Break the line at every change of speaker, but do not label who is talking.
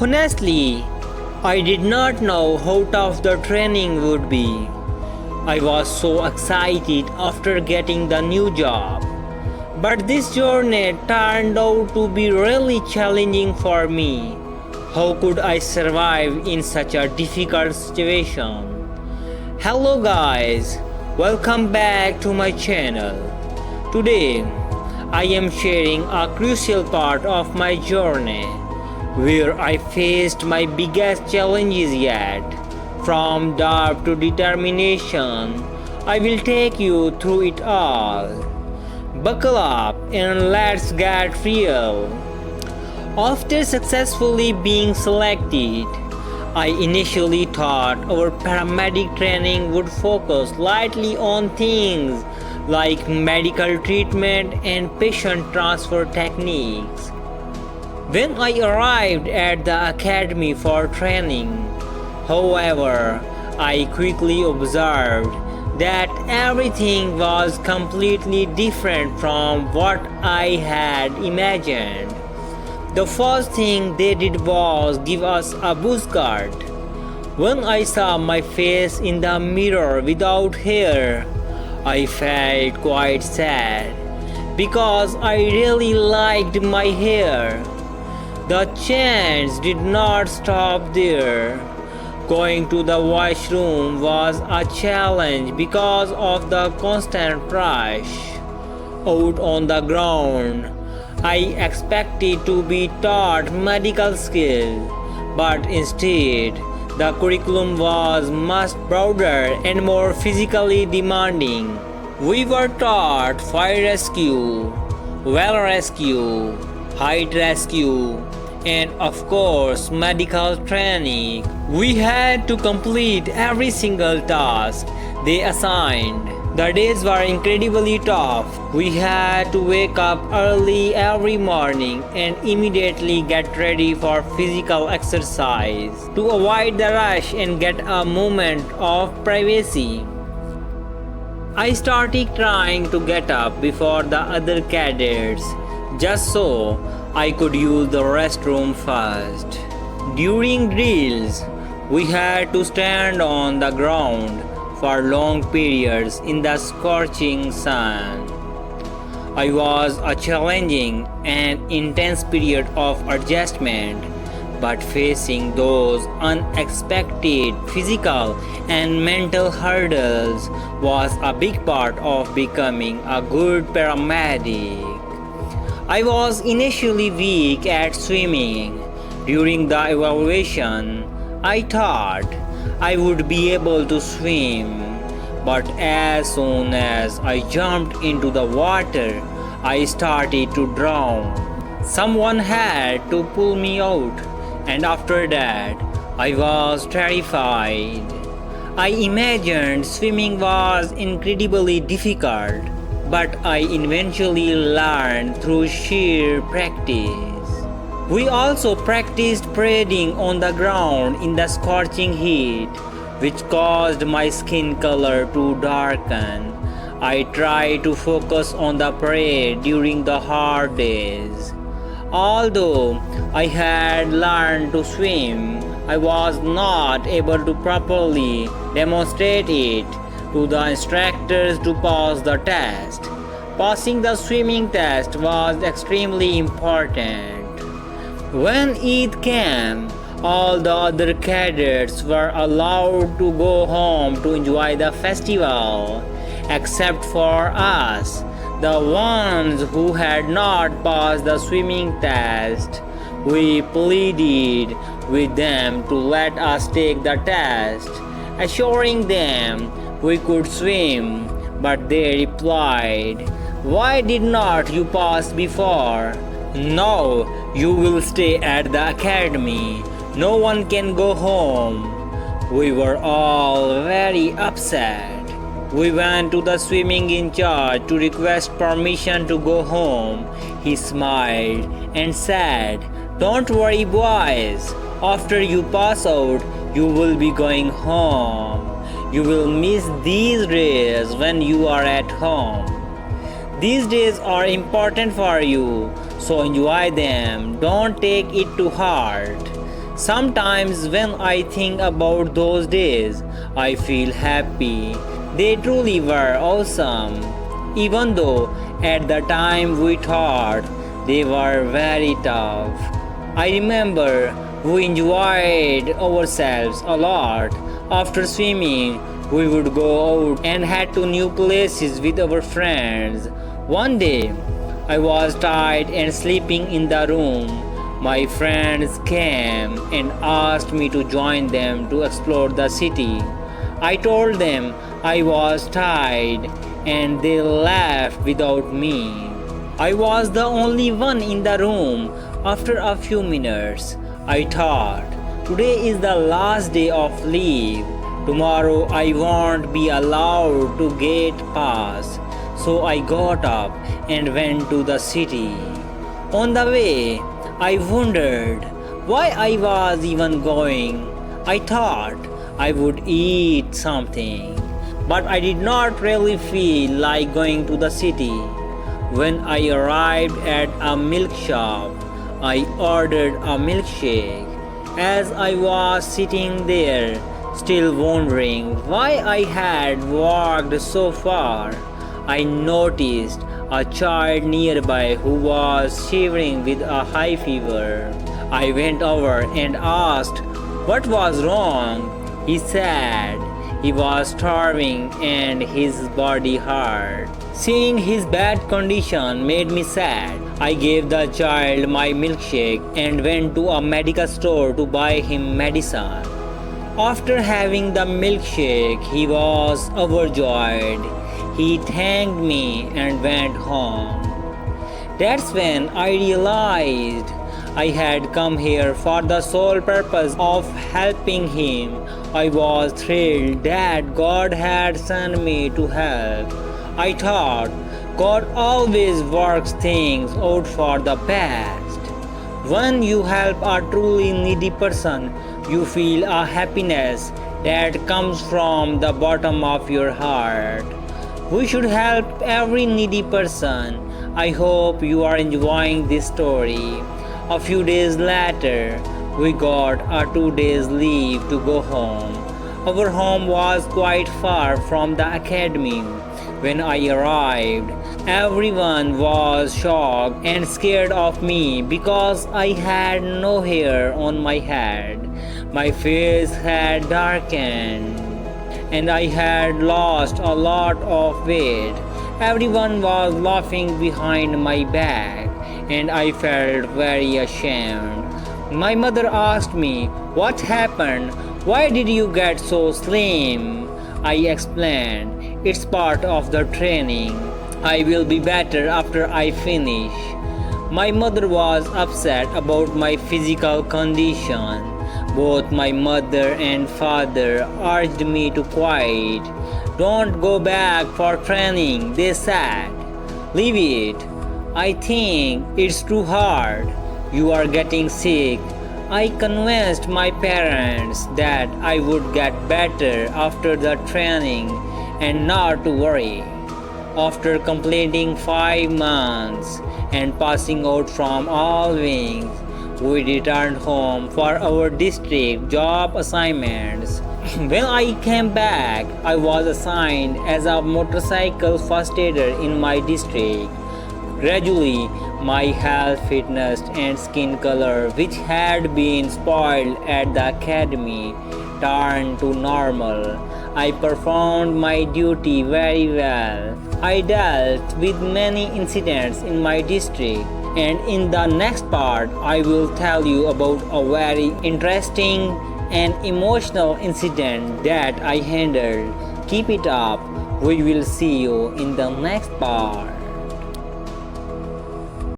Honestly, I did not know how tough the training would be. I was so excited after getting the new job. But this journey turned out to be really challenging for me. How could I survive in such a difficult situation? Hello guys, welcome back to my channel. Today, I am sharing a crucial part of my journey where I faced my biggest challenges yet. From doubt to determination, I will take you through it all. Buckle up and let's get real. After successfully being selected, I initially thought our paramedic training would focus lightly on things like medical treatment and patient transfer techniques. When I arrived at the academy for training, however, I quickly observed that everything was completely different from what I had imagined. The first thing they did was give us a buzz cut. When I saw my face in the mirror without hair, I felt quite sad because I really liked my hair. The change did not stop there. Going to the washroom was a challenge because of the constant rush. Out on the ground, I expected to be taught medical skills, but instead, the curriculum was much broader and more physically demanding. We were taught fire rescue, well rescue, height rescue, and of course medical training. We had to complete every single task they assigned. The days were incredibly tough. We had to wake up early every morning and immediately get ready for physical exercise to avoid the rush and get a moment of privacy. I started trying to get up before the other cadets just so I could use the restroom first. During drills, we had to stand on the ground for long periods in the scorching sun. It was a challenging and intense period of adjustment, but facing those unexpected physical and mental hurdles was a big part of becoming a good paramedic. I was initially weak at swimming. During the evaluation, I thought I would be able to swim, but as soon as I jumped into the water, I started to drown. Someone had to pull me out, and after that, I was terrified. I imagined swimming was incredibly difficult, but I eventually learned through sheer practice. We also practiced parading on the ground in the scorching heat, which caused my skin color to darken. I tried to focus on the parade during the hard days. Although I had learned to swim, I was not able to properly demonstrate it to the instructors to pass the test. Passing the swimming test was extremely important. When Eid came, all the other cadets were allowed to go home to enjoy the festival, except for us, the ones who had not passed the swimming test. We pleaded with them to let us take the test, assuring them we could swim, but they replied, "Why did not you pass before? Now you will stay at the academy. No one can go home." We were all very upset. We went to the swimming in charge to request permission to go home. He smiled and said, "Don't worry boys, after you pass out, you will be going home. You will miss these days when you are at home. These days are important for you, so enjoy them. Don't take it too hard." Sometimes when I think about those days, I feel happy. They truly were awesome. Even though at the time we thought they were very tough. I remember we enjoyed ourselves a lot. After swimming, we would go out and head to new places with our friends. One day, I was tired and sleeping in the room. My friends came and asked me to join them to explore the city. I told them I was tired and they left without me. I was the only one in the room. After a few minutes, I thought, today is the last day of leave. Tomorrow I won't be allowed to get past. So I got up and went to the city. On the way, I wondered why I was even going. I thought I would eat something, but I did not really feel like going to the city. When I arrived at a milk shop, I ordered a milkshake. As I was sitting there, still wondering why I had walked so far, I noticed a child nearby who was shivering with a high fever. I went over and asked what was wrong. He said he was starving and his body hurt. Seeing his bad condition made me sad. I gave the child my milkshake and went to a medical store to buy him medicine. After having the milkshake, he was overjoyed. He thanked me and went home. That's when I realized I had come here for the sole purpose of helping him. I was thrilled that God had sent me to help. I thought God always works things out for the best. When you help a truly needy person, you feel a happiness that comes from the bottom of your heart. We should help every needy person. I hope you are enjoying this story. A few days later, we got a 2 days leave to go home. Our home was quite far from the academy. When I arrived, everyone was shocked and scared of me because I had no hair on my head. My face had darkened and I had lost a lot of weight. Everyone was laughing behind my back and I felt very ashamed. My mother asked me, "What happened? Why did you get so slim?" I explained, "It's part of the training. I will be better after I finish." My mother was upset about my physical condition. Both my mother and father urged me to quit. "Don't go back for training," they said. "Leave it. I think it's too hard. You are getting sick." I convinced my parents that I would get better after the training and not to worry. After completing 5 months and passing out from all wings, we returned home for our district job assignments. When I came back, I was assigned as a motorcycle first aider in my district. Gradually, my health, fitness, and skin color, which had been spoiled at the academy, turned to normal. I performed my duty very well. I dealt with many incidents in my district, and in the next part, I will tell you about a very interesting and emotional incident that I handled. Keep it up. We will see you in the next part.